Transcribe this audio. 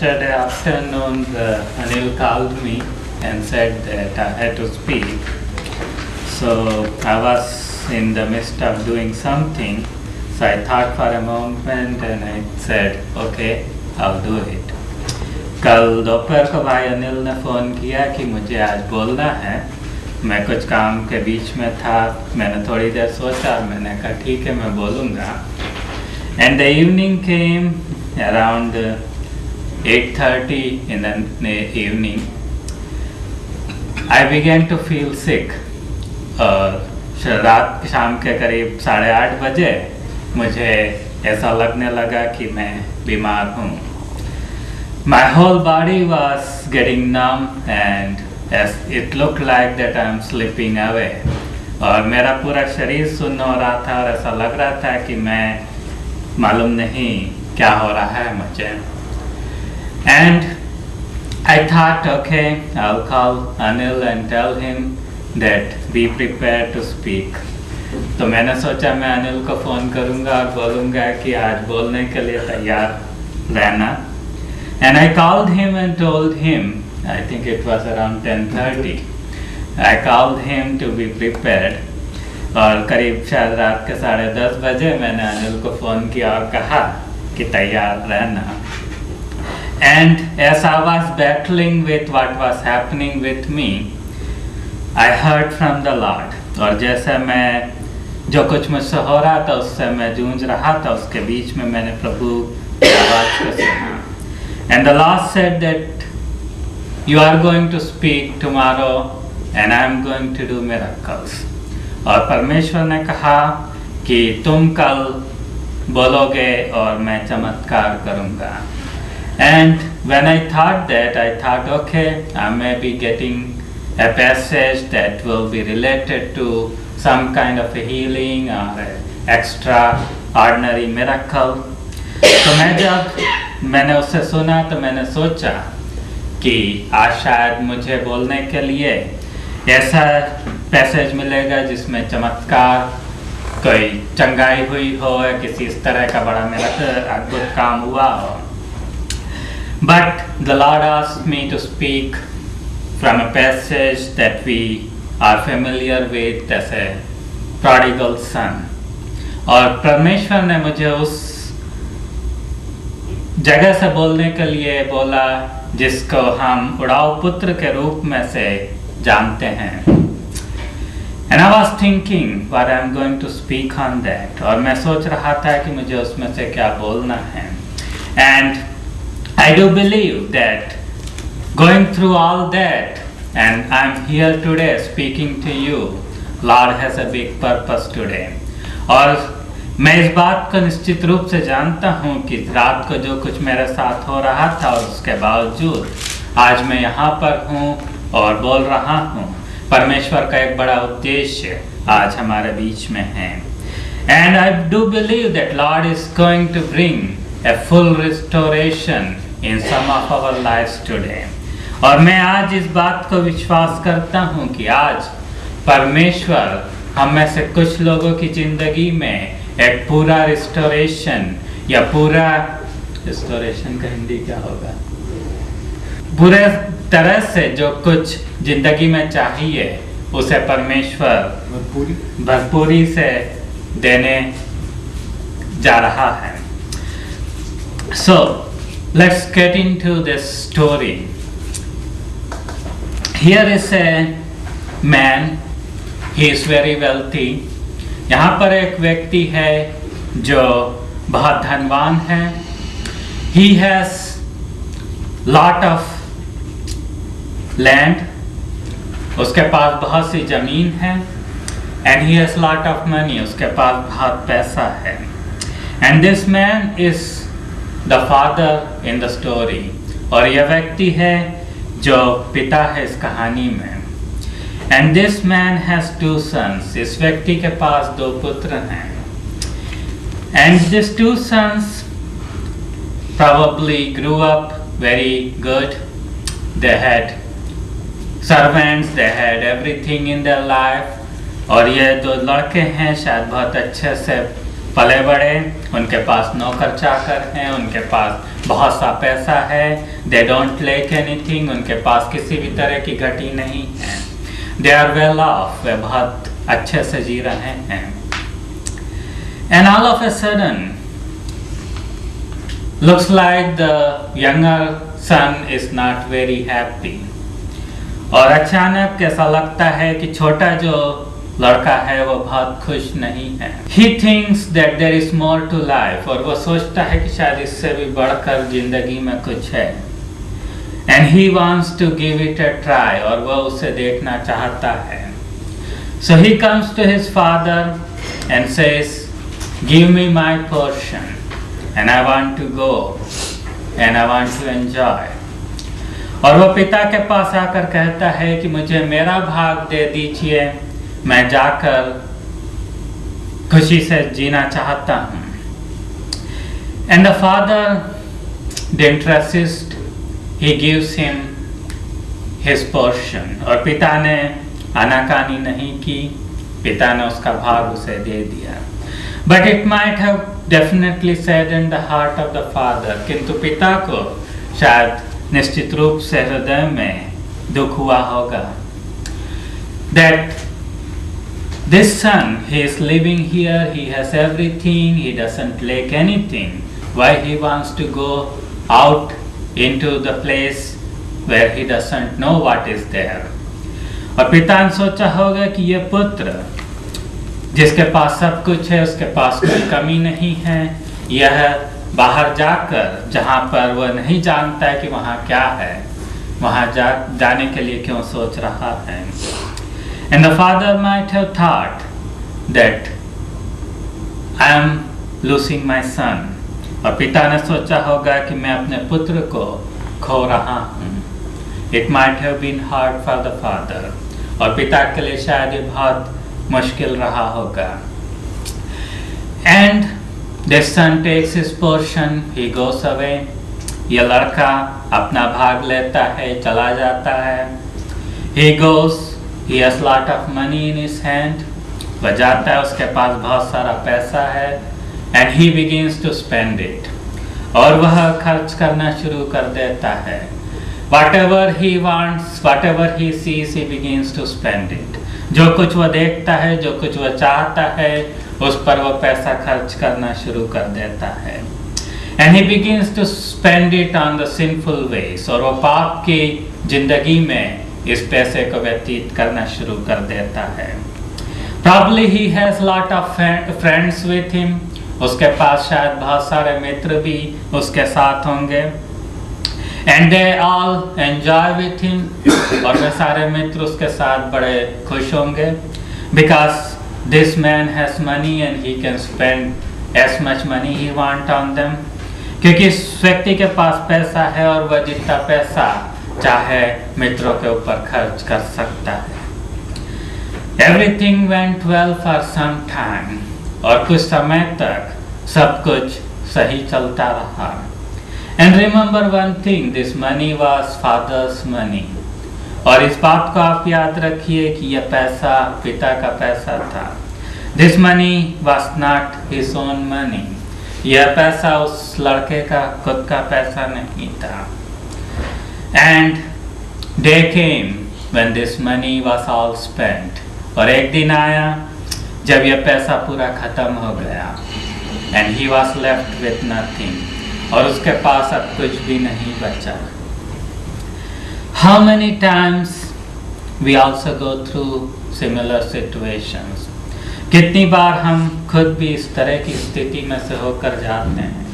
Yesterday afternoon, Anil called me and said that I had to speak. So I was in the midst of doing something, so I thought for a moment and I said, okay, I'll do it. कल दोपहर को भाई अनिल ने phone किया कि मुझे आज बोलना है. मैं कुछ काम के बीच में था, मैंने थोड़ी देर सोचा और मैंने कहा ठीक है मैं बोलूँगा. And the evening came around 8:30 in the evening. I began to feel sick. रात शाम के करीब 8:30 बजे मुझे ऐसा लगने लगा कि मैं बीमार हूँ. My whole body was getting numb and as it looked like that I am slipping away. और मेरा पूरा शरीर सुन्न हो रहा था और ऐसा लग रहा था कि मैं मालूम नहीं क्या हो रहा है मुझे. And I thought, okay, I'll call Anil and tell him that be prepared to speak. तो मैंने सोचा मैं अनिल को फ़ोन करूँगा और बोलूँगा कि आज बोलने के लिए तैयार रहना. And I called him and told him, I think it was around 10:30. I called him to be prepared. और करीब शायद रात के 10:30 बजे मैंने अनिल को फ़ोन किया और कहा कि तैयार रहना. And as I was battling with what was happening with me, I heard from the Lord. और जैसे मैं जो कुछ मुझसे हो रहा था उससे मैं जूझ रहा था, उसके बीच में मैंने प्रभु की आवाज़ को सुना. And the Lord said that you are going to speak tomorrow and I am going to do miracles. और परमेश्वर ने कहा कि तुम कल बोलोगे और मैं चमत्कार करूँगा. And when I thought that, I thought, okay, I may be getting a passage that will be related to some kind of a healing or an extraordinary miracle. तो जब मैंने उससे सुना तो मैंने सोचा कि आज शायद मुझे बोलने के लिए ऐसा पैसेज मिलेगा जिसमें चमत्कार, कोई चंगाई हुई हो या किसी इस तरह का बड़ा मेरा अद्भुत काम हुआ हो. But the Lord asked me to speak from a passage that we are familiar with as a prodigal son. और परमेश्वर ने मुझे उस जगह से बोलने के लिए बोला जिसको हम उड़ाऊ पुत्र के रूप में से जानते हैं. And I was thinking what I am going to speak on that. और मैं सोच रहा था कि मुझे उसमें से क्या बोलना है. And I do believe that going through all that and I'm here today speaking to you, Lord has a big purpose today. और मैं इस बात को निश्चित रूप से जानता हूँ कि रात को जो कुछ मेरे साथ हो रहा था और उसके बावजूद आज मैं यहाँ पर हूँ और बोल रहा हूँ. परमेश्वर का एक बड़ा उद्देश्य आज हमारे बीच में है. And I do believe that Lord is going to bring a full restoration in some of our lives today. और मैं आज इस बात को विश्वास करता हूँ कि आज परमेश्वर हम में से कुछ लोगों की ज़िंदगी में एक पूरा रिस्टोरेशन या पूरा रिस्टोरेशन का हिंदी क्या होगा, पूरे तरह से जो कुछ ज़िंदगी में चाहिए उसे परमेश्वर भरपूरी से देने जा रहा है. So let's get into this story. Here is a man. He is very wealthy. यहाँ पर एक व्यक्ति है जो बहुत धनवान है. He has lot of land. उसके पास बहुत सी ज़मीन है. And he has lot of money. उसके पास बहुत पैसा है. And this man is the father in the story. और यह व्यक्ति है जो पिता है इस कहानी में. And this man has 2 sons. इस व्यक्ति के पास 2 पुत्र हैं. And these 2 sons probably grew up very good. They had servants, they had everything in their life. और ये 2 लड़के हैं शायद बहुत अच्छे से पले बड़े, उनके पास नौकर चाकर हैं, उनके पास बहुत सा पैसा है, दे डोंट लैक एनीथिंग, उनके पास किसी भी तरह की घटी नहीं है, दे आर वेल ऑफ, वे बहुत अच्छे से जी रहे हैं। And all of a sudden looks like the younger son is not very happy, और अचानक ऐसा लगता है कि छोटा जो लड़का है वो बहुत खुश नहीं है। He thinks that there is more to life, और वो सोचता है कि शायद इससे भी बढ़कर जिंदगी में कुछ है। And he wants to give it a try, और वो उसे देखना चाहता है। So he comes to his father and says, give me my portion, and I want to go, and I want to enjoy. और वो पिता के पास आकर कहता है कि मुझे मेरा भाग दे दीजिए, मैं जाकर खुशी से जीना चाहता हूँ। And the father didn't resist, he gives him his portion, और पिता ने आनाकानी नहीं की, पिता ने उसका भाग उसे दे दिया। But it might have definitely saddened the heart of the father, किंतु पिता को शायद निश्चित रूप से हृदय में दुख हुआ होगा। That this son, he is living here, he has everything, he doesn't lack anything. Why he wants to go out into the place where he doesn't know what is there? और पिता ने सोचा होगा कि ये पुत्र जिसके पास सब कुछ है, उसके पास कोई कमी नहीं है, यह बाहर जाकर जहाँ पर वह नहीं जानता है कि वहाँ क्या है, वहाँ जाने के लिए क्यों सोच रहा है। And the father might have thought that I am losing my son, और पिता ने सोचा होगा कि मैं अपने पुत्र को खो रहा हूँ। It might have been hard for the father, और पिता के लिए शायद ये बहुत मुश्किल रहा होगा। And this son takes his portion, he goes away. ये लड़का अपना भाग लेता है, चला जाता है। He goes, he has lot of money in his hand. वह जाता है, उसके पास बहुत सारा पैसा है। And he begins to spend it, और वह खर्च करना शुरू कर देता है। Whatever he wants, whatever he sees, he begins to spend it. जो कुछ वह देखता है, जो कुछ वह चाहता है, उस पर वह पैसा खर्च करना शुरू कर देता है। And he begins to spend it on the sinful ways, और वह पाप की जिंदगी में इस पैसे को व्यतीत करना शुरू कर देता है। Probably he has lot of friends with him, उसके पास शायद बहुत सारे मित्र भी उसके साथ होंगे। And they all enjoy with him, और वे सारे मित्र उसके साथ बड़े खुश होंगे। Because this man has money and he can spend as much money he want on them, क्योंकि इस व्यक्ति के पास पैसा है और वह जितना पैसा चाहे मित्रों के ऊपर खर्च कर सकता है। Everything went well for some time, और कुछ समय तक सब कुछ सही चलता रहा। And remember one thing, this money was father's money, और इस बात को आप याद रखिए कि यह पैसा पिता का पैसा था। This money was not his own money, यह पैसा उस लड़के का खुद का पैसा नहीं था। And day came when this money was all spent, और एक दिन आया जब यह पैसा पूरा खत्म हो गया। And he was left with nothing, और उसके पास अब कुछ भी नहीं बचा। How many times we also go through similar situations? कितनी बार हम खुद भी इस तरह की स्थिति में से होकर जाते हैं।